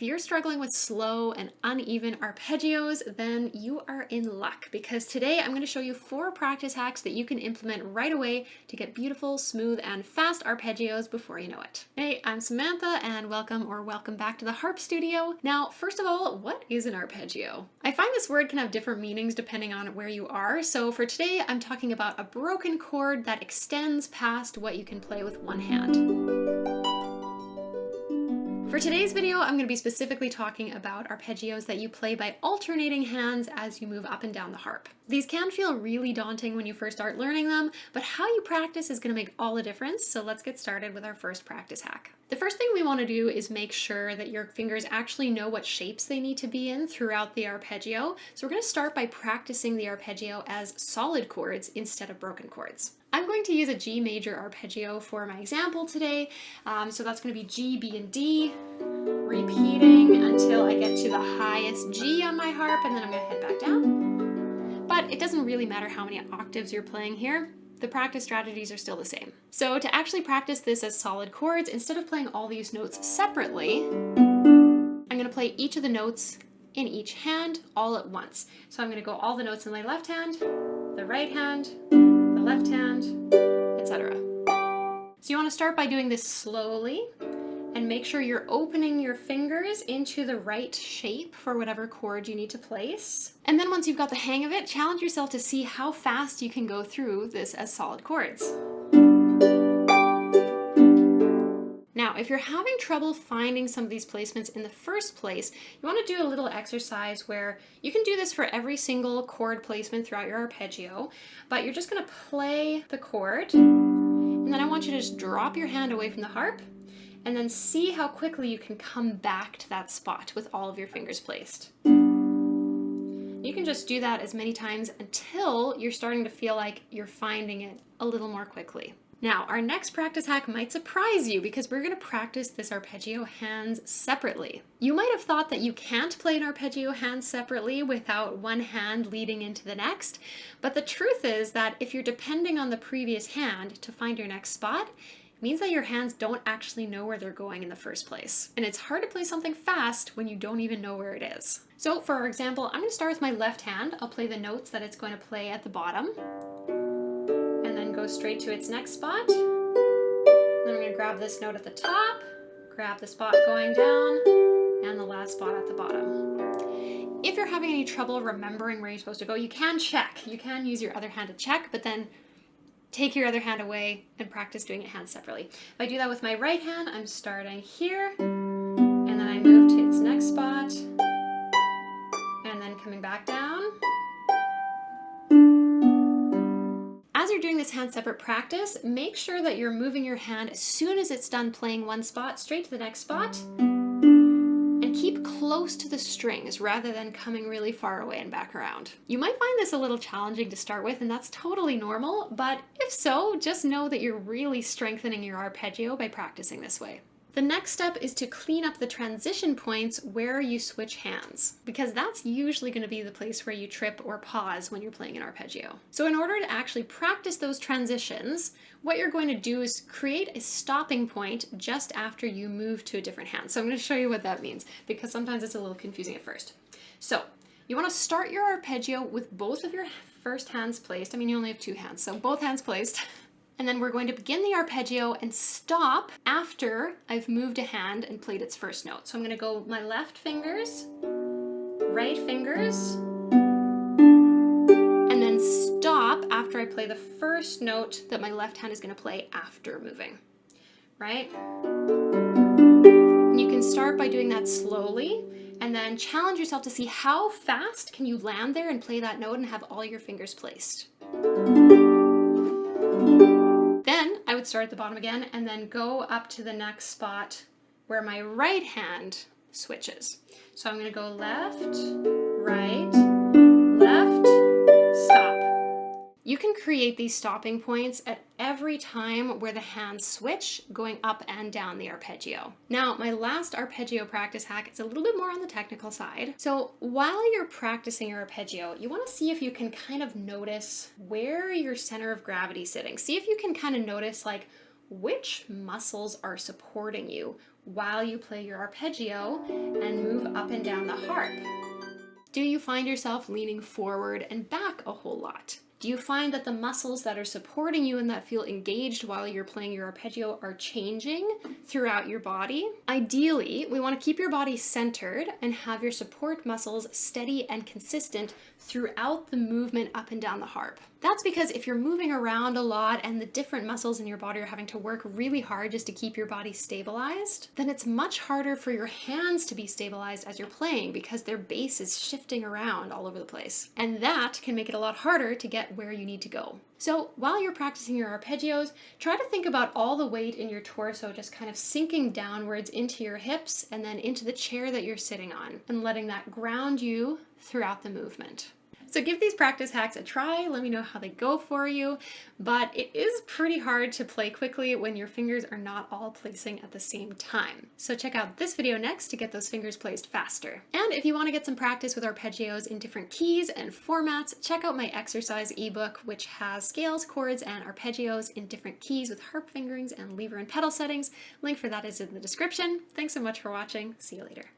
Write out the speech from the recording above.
if you're struggling with slow and uneven arpeggios, then you are in luck because today I'm going to show you 4 practice hacks that you can implement right away to get beautiful, smooth, and fast arpeggios before you know it. Hey, I'm Samantha and welcome back to the Harp Studio. Now, first of all, what is an arpeggio? I find this word can have different meanings depending on where you are, so for today I'm talking about a broken chord that extends past what you can play with one hand. For today's video, I'm going to be specifically talking about arpeggios that you play by alternating hands as you move up and down the harp. These can feel really daunting when you first start learning them, but how you practice is going to make all the difference, so let's get started with our first practice hack. The first thing we want to do is make sure that your fingers actually know what shapes they need to be in throughout the arpeggio, so we're going to start by practicing the arpeggio as solid chords instead of broken chords. I'm going to use a G major arpeggio for my example today, so that's going to be G, B, and D, repeating until I get to the highest G on my harp, and then I'm going to head back down. But it doesn't really matter how many octaves you're playing here. The practice strategies are still the same. So to actually practice this as solid chords, instead of playing all these notes separately, I'm going to play each of the notes in each hand all at once. So I'm going to go all the notes in my left hand, the right hand, the left hand, etc. So you want to start by doing this slowly and make sure you're opening your fingers into the right shape for whatever chord you need to place. And then once you've got the hang of it, challenge yourself to see how fast you can go through this as solid chords. Now, if you're having trouble finding some of these placements in the first place, you want to do a little exercise where you can do this for every single chord placement throughout your arpeggio, but you're just going to play the chord, and then I want you to just drop your hand away from the harp, and then see how quickly you can come back to that spot with all of your fingers placed. You can just do that as many times until you're starting to feel like you're finding it a little more quickly. Now, our next practice hack might surprise you because we're going to practice this arpeggio hands separately. You might have thought that you can't play an arpeggio hands separately without one hand leading into the next, but the truth is that if you're depending on the previous hand to find your next spot, it means that your hands don't actually know where they're going in the first place. And it's hard to play something fast when you don't even know where it is. So for example, I'm going to start with my left hand. I'll play the notes that it's going to play at the bottom, and then go straight to its next spot. Then I'm going to grab this note at the top, grab the spot going down, and the last spot at the bottom. If you're having any trouble remembering where you're supposed to go, you can check. You can use your other hand to check, but then take your other hand away and practice doing it hands separately. If I do that with my right hand, I'm starting here, and then I move to its next spot, and then coming back down. As you're doing this hand separate practice, make sure that you're moving your hand as soon as it's done playing one spot straight to the next spot, and keep close to the strings rather than coming really far away and back around. You might find this a little challenging to start with, and that's totally normal, but if so, just know that you're really strengthening your arpeggio by practicing this way. The next step is to clean up the transition points where you switch hands, because that's usually going to be the place where you trip or pause when you're playing an arpeggio. So in order to actually practice those transitions, what you're going to do is create a stopping point just after you move to a different hand. So I'm going to show you what that means, because sometimes it's a little confusing at first. So you want to start your arpeggio with both of your first hands placed. I mean, you only have 2 hands, so both hands placed. And then we're going to begin the arpeggio and stop after I've moved a hand and played its first note. So I'm going to go my left fingers, right fingers, and then stop after I play the first note that my left hand is going to play after moving, right? And you can start by doing that slowly, and then challenge yourself to see how fast can you land there and play that note and have all your fingers placed. Then I would start at the bottom again and then go up to the next spot where my right hand switches. So I'm going to go left, right, left, stop. You can create these stopping points at every time where the hands switch, going up and down the arpeggio. Now, my last arpeggio practice hack is a little bit more on the technical side. So while you're practicing your arpeggio, you want to see if you can kind of notice where your center of gravity is sitting. See if you can kind of notice like which muscles are supporting you while you play your arpeggio and move up and down the harp? Do you find yourself leaning forward and back a whole lot? Do you find that the muscles that are supporting you and that feel engaged while you're playing your arpeggio are changing throughout your body? Ideally, we want to keep your body centered and have your support muscles steady and consistent throughout the movement up and down the harp. That's because if you're moving around a lot and the different muscles in your body are having to work really hard just to keep your body stabilized, then it's much harder for your hands to be stabilized as you're playing because their base is shifting around all over the place. And that can make it a lot harder to get where you need to go. So while you're practicing your arpeggios, try to think about all the weight in your torso just kind of sinking downwards into your hips and then into the chair that you're sitting on and letting that ground you throughout the movement. So give these practice hacks a try. Let me know how they go for you. But it is pretty hard to play quickly when your fingers are not all placing at the same time. So check out this video next to get those fingers placed faster. And if you want to get some practice with arpeggios in different keys and formats, check out my exercise ebook, which has scales, chords, and arpeggios in different keys with harp fingerings and lever and pedal settings. Link for that is in the description. Thanks so much for watching. See you later.